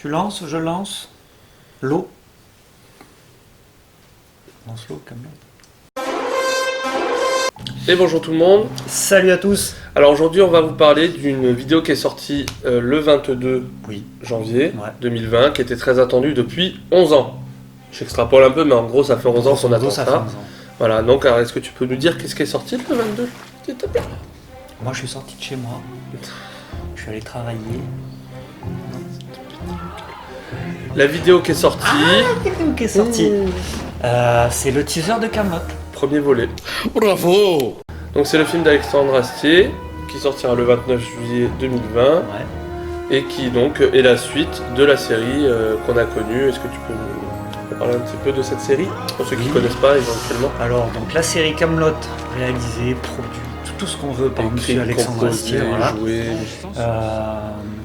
Tu lances, je lance. L'eau. Lance l'eau, Camelot. Et bonjour tout le monde. Salut à tous. Alors aujourd'hui on va vous parler d'une vidéo qui est sortie le 22 janvier 2020, qui était très attendue depuis 11 ans. J'extrapole un peu, mais en gros ça fait 11 ans qu'on attend ça. Voilà, donc alors, est-ce que tu peux nous dire qu'est-ce qui est sorti le 22 s'il te plaît? Moi je suis sorti de chez moi. Je suis allé travailler. La vidéo qui est sortie. C'est le teaser de Camelot. Premier volet. Bravo! Donc c'est le film d'Alexandre Astier qui sortira le 29 juillet 2020 et qui donc est la suite de la série qu'on a connue. Est-ce que tu peux nous parler un petit peu de cette série pour ceux qui ne connaissent pas éventuellement? Alors donc la série Camelot, réalisée, produite, tout ce qu'on veut par monsieur Alexandre Astier,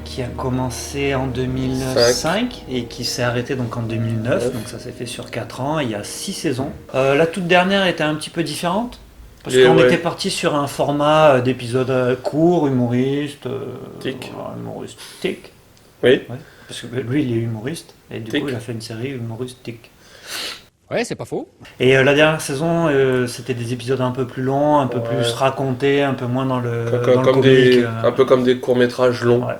qui a commencé en 2005 et qui s'est arrêté donc en 2009, donc ça s'est fait sur 4 ans, il y a 6 saisons. La toute dernière était un petit peu différente, parce qu'on était parti sur un format d'épisodes courts, humoristes, humoristique. Oui. Ouais, parce que lui il est humoriste, et du coup il a fait une série humoristique. Ouais, c'est pas faux. Et la dernière saison, c'était des épisodes un peu plus longs, un peu plus racontés, un peu moins dans le comique. Un peu comme des courts-métrages longs. Ouais.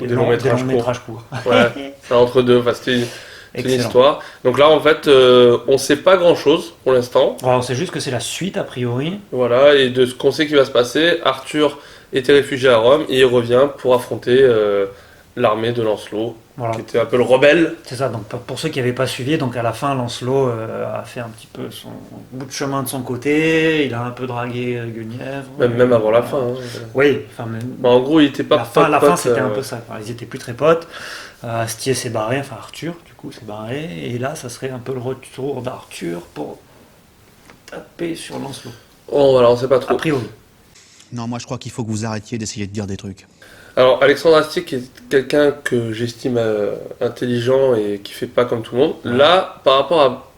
Ou des longs-métrages courts. Ouais, entre deux, enfin, c'était une histoire. Donc là, en fait, on sait pas grand-chose pour l'instant. Alors, on sait juste que c'est la suite, a priori. Voilà, et de ce qu'on sait qui va se passer, Arthur était réfugié à Rome et il revient pour affronter l'armée de Lancelot, qui était un peu le rebelle. C'est ça, donc pour ceux qui n'avaient pas suivi, donc à la fin, Lancelot a fait un petit peu son bout de chemin de son côté, il a un peu dragué Guenièvre. Même avant la fin. Hein. Oui, enfin, en gros, il était pas la fin, c'était un peu ça. Enfin, ils étaient plus très potes. Astier s'est barré, enfin Arthur, du coup, s'est barré. Et là, ça serait un peu le retour d'Arthur pour taper sur Lancelot. Oh, voilà, on sait pas trop. A priori. Non, moi je crois qu'il faut que vous arrêtiez d'essayer de dire des trucs. Alors, Alexandre Astier, qui est quelqu'un que j'estime intelligent et qui fait pas comme tout le monde, là, par rapport à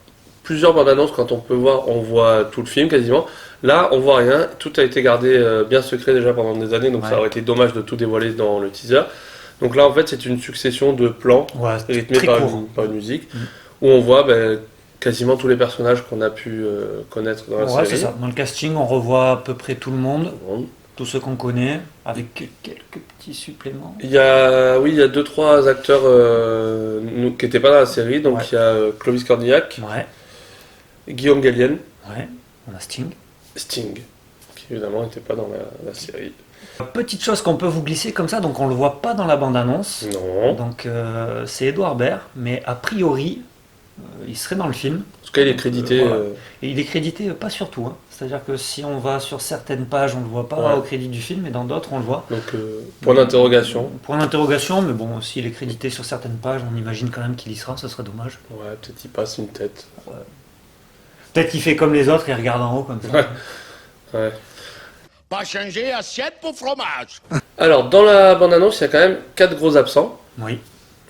plusieurs bandes annonces, quand on voit tout le film quasiment, là, on voit rien, tout a été gardé bien secret déjà pendant des années, donc ça aurait été dommage de tout dévoiler dans le teaser. Donc là, en fait, c'est une succession de plans rythmés par une musique, où on voit quasiment tous les personnages qu'on a pu connaître dans la série. C'est ça. Dans le casting, on revoit à peu près tout le monde. Tous ceux qu'on connaît, avec quelques petits suppléments. Il y a 2-3 acteurs qui n'étaient pas dans la série. Donc il y a Clovis Cornillac, Guillaume Gallienne, on a Sting, qui évidemment n'était pas dans la série. Petite chose qu'on peut vous glisser comme ça, donc on le voit pas dans la bande-annonce. Non. Donc c'est Edouard Baird, mais a priori, il serait dans le film. En tout cas, il est crédité. Et il est crédité pas sur tout. Hein. C'est-à-dire que si on va sur certaines pages, on ne le voit pas au crédit du film, et dans d'autres, on le voit. Donc, point d'interrogation. Point d'interrogation, mais bon, s'il est crédité sur certaines pages, on imagine quand même qu'il y sera, ça serait dommage. Ouais, peut-être il passe une tête. Ouais. Peut-être qu'il fait comme les autres, il regarde en haut comme ça. Ouais. Pas changer assiette pour fromage. Alors, dans la bande-annonce, il y a quand même 4 gros absents. Oui.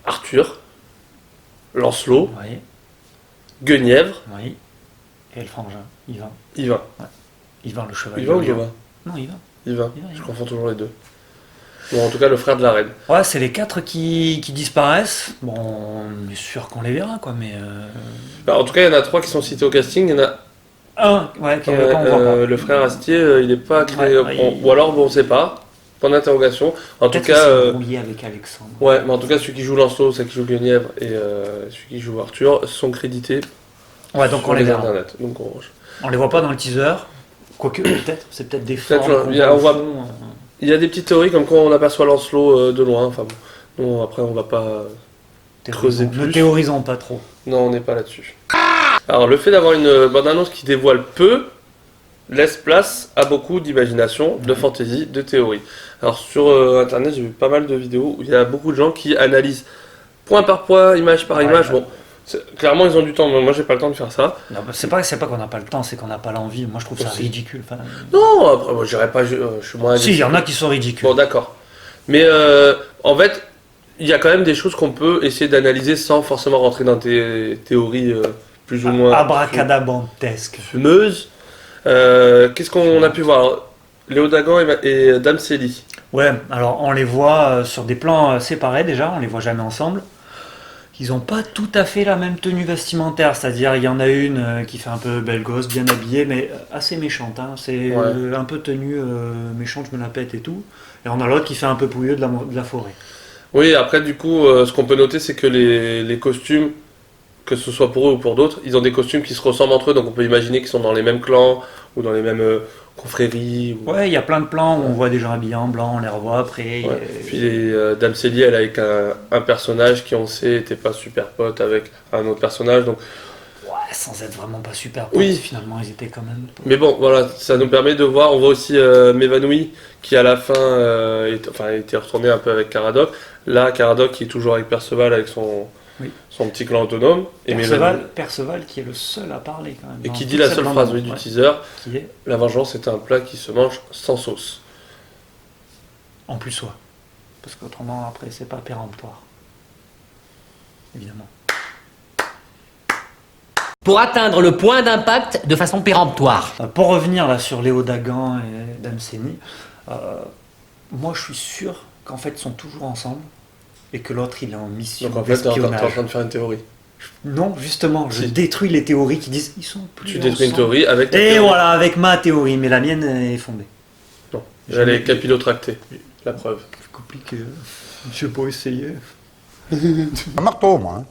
Arthur, Lancelot, Oui. Guenièvre. Oui. Et le frangin, Yvain. Yvain. Ouais. Yvain le chevalier. Yvain ou Yvain? Non, Yvain. Yvain. Je confonds toujours les deux. Bon, en tout cas, le frère de la reine. Ouais, c'est les 4 qui disparaissent. Bon, on est sûr qu'on les verra, quoi, mais... En tout cas, il y en a 3 qui sont cités au casting. Il y en a un, qu'on voit pas. Le frère Astier, il n'est pas créé... Ou alors, bon, on ne sait pas. Point d'interrogation. En tout cas... brouillé avec Alexandre. Ouais, mais en tout cas, celui qui joue Lancelot, celui qui joue Guenièvre et celui qui joue Arthur sont crédités. Ouais, donc on les verra. Internet. Donc on les voit pas dans le teaser. Quoique, peut-être. C'est peut-être des formes. Il y a des petites théories comme quoi on aperçoit Lancelot de loin. Enfin bon, non, après on va pas creuser plus. Ne théorisons pas trop. Non, on n'est pas là-dessus. Alors le fait d'avoir une bande-annonce qui dévoile peu laisse place à beaucoup d'imagination, de fantaisie, de théories. Alors sur internet, j'ai vu pas mal de vidéos où il y a beaucoup de gens qui analysent point par point, image par image. Bon, clairement ils ont du temps, mais moi j'ai pas le temps de faire ça. Non, c'est pas qu'on n'a pas le temps, c'est qu'on n'a pas l'envie. Moi je trouve ça ridicule. Enfin, non, après moi je dirais pas, je suis moins... Si, il y en a qui sont ridicules. Bon d'accord. Mais en fait, il y a quand même des choses qu'on peut essayer d'analyser sans forcément rentrer dans des théories plus ou moins... abracadabantesques. Fumeuses. Qu'est-ce qu'on a pu voir? Léo Dagan et Dame Célie. Ouais, alors on les voit sur des plans séparés déjà, on les voit jamais ensemble. Ils n'ont pas tout à fait la même tenue vestimentaire, c'est-à-dire il y en a une qui fait un peu belle gosse, bien habillée, mais assez méchante. Hein. C'est un peu tenue méchante, je me la pète et tout. Et on a l'autre qui fait un peu pouilleux de la forêt. Oui, après du coup, ce qu'on peut noter, c'est que les costumes, que ce soit pour eux ou pour d'autres, ils ont des costumes qui se ressemblent entre eux, donc on peut imaginer qu'ils sont dans les mêmes clans ou dans les mêmes confréries. Ouais, il y a plein de plans où on voit des gens habillés en blanc, on les revoit après. Ouais. Puis Dame Célie, elle est avec un personnage qui, on sait, était pas super pote avec un autre personnage, donc Ouais, sans être vraiment pas super potes, oui. finalement ils étaient quand même. Mais bon, voilà, ça nous permet de voir. On voit aussi M'évanouit qui à la fin était retourné un peu avec Caradoc. Là, Caradoc qui est toujours avec Perceval avec son petit clan autonome. Et Perceval qui est le seul à parler quand même. Et dans qui dit toute la cette seule bande, phrase du teaser, qui est la vengeance est un plat qui se mange sans sauce. en plus soi. Parce qu'autrement après c'est pas péremptoire. Évidemment. Pour atteindre le point d'impact de façon péremptoire. Pour revenir là sur Léo Dagan et Dame Sénie, moi je suis sûr qu'en fait ils sont toujours ensemble et que l'autre il est en mission Donc en fait, t'es en d'espionnage. train de faire une théorie. Non, justement, je Si. détruis les théories qui disent ils sont plus Tu détruis une ensemble. théorie avec ta Et théorie. voilà, avec ma théorie, mais la mienne est fondée. Non, j'allais capillotracter. La preuve. C'est compliqué. Je vais pas essayer. Un marteau, moi.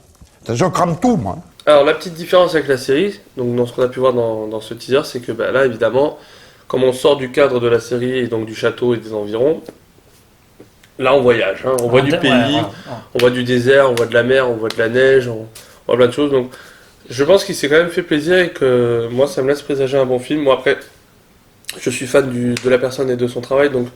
Hein. Je crame tout, moi. Alors la petite différence avec la série, donc dans ce qu'on a pu voir dans ce teaser, c'est que là évidemment, comme on sort du cadre de la série et donc du château et des environs, là on voyage, hein. On voit du pays, on voit du désert, on voit de la mer, on voit de la neige, on voit plein de choses. Donc je pense qu'il s'est quand même fait plaisir et que moi ça me laisse présager un bon film. Moi après, je suis fan de la personne et de son travail, donc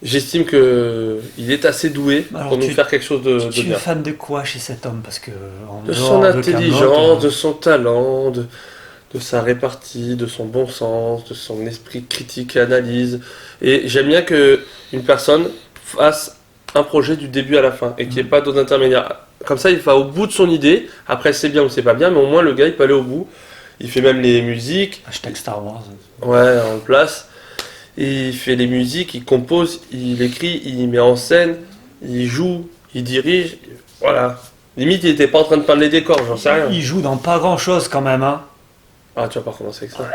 j'estime qu'il est assez doué Alors, pour nous faire quelque chose de Tu es bien. fan de quoi chez cet homme? Parce que en De dehors son de intelligence, Kaamelott, de son talent, de sa répartie, de son bon sens, de son esprit critique et analyse. Et j'aime bien que une personne fasse un projet du début à la fin et qu'il n'y ait pas d'autres intermédiaires. Comme ça, il va au bout de son idée. Après, c'est bien ou c'est pas bien, mais au moins le gars, il peut aller au bout. Il fait même les musiques. Hashtag Star Wars. Ouais, en place. Il fait les musiques, il compose, il écrit, il met en scène, il joue, il dirige. Voilà. Limite, il était pas en train de peindre les décors, j'en sais rien. Il joue dans pas grand chose quand même, hein. Ah, tu vas pas recommencer avec ça.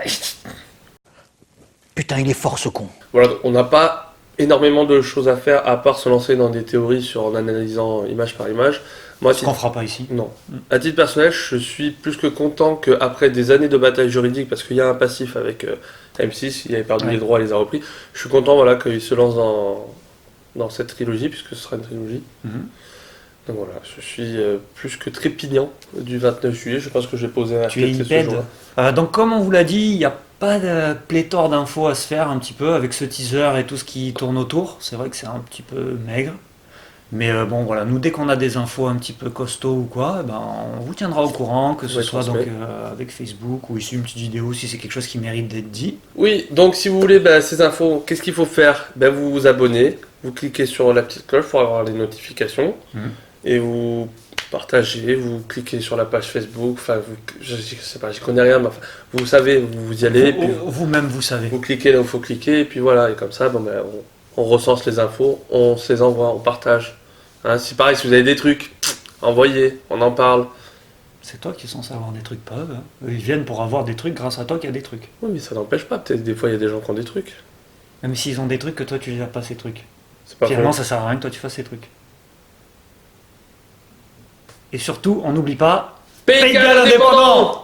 Putain, il est fort ce con. Voilà, on n'a pas énormément de choses à faire à part se lancer dans des théories en analysant image par image. Moi, Ce qu'on fera pas ici. non. À titre personnel, je suis plus que content qu'après des années de bataille juridique, parce qu'il y a un passif avec M6, il avait perdu les droits, il les a repris. Je suis content voilà, qu'il se lance dans cette trilogie, puisque ce sera une trilogie. Donc voilà, je suis plus que trépignant du 29 juillet. Je pense que je vais poser un Tu es RTT ce hyped. jour-là. Donc comme on vous l'a dit, il n'y a pas de pléthore d'infos à se faire un petit peu avec ce teaser et tout ce qui tourne autour. C'est vrai que c'est un petit peu maigre. Mais bon voilà, nous dès qu'on a des infos un petit peu costauds ou quoi, on vous tiendra au courant, que ce Ouais, soit donc, transmet. avec Facebook ou ici une petite vidéo si c'est quelque chose qui mérite d'être dit. Oui, donc si vous voulez ces infos, qu'est-ce qu'il faut faire? Vous vous abonnez, vous cliquez sur la petite cloche pour avoir les notifications et vous partagez, vous cliquez sur la page Facebook, enfin je sais pas, je connais rien, mais enfin, vous savez, vous y allez, puis Vous-même vous savez. vous cliquez là où il faut cliquer, et puis voilà, et comme ça, on recense les infos, on se les envoie, on partage. Hein, c'est pareil, si vous avez des trucs, envoyez, on en parle. C'est toi qui es censé avoir des trucs, pas eux. Hein. Eux, ils viennent pour avoir des trucs grâce à toi qu'il y a des trucs. Oui, mais ça n'empêche pas, peut-être des fois il y a des gens qui ont des trucs. Même s'ils ont des trucs que toi tu n'as pas ces trucs. C'est pas Finalement faux. ça sert à rien que toi tu fasses ces trucs. Et surtout, on n'oublie pas... Pégal indépendant!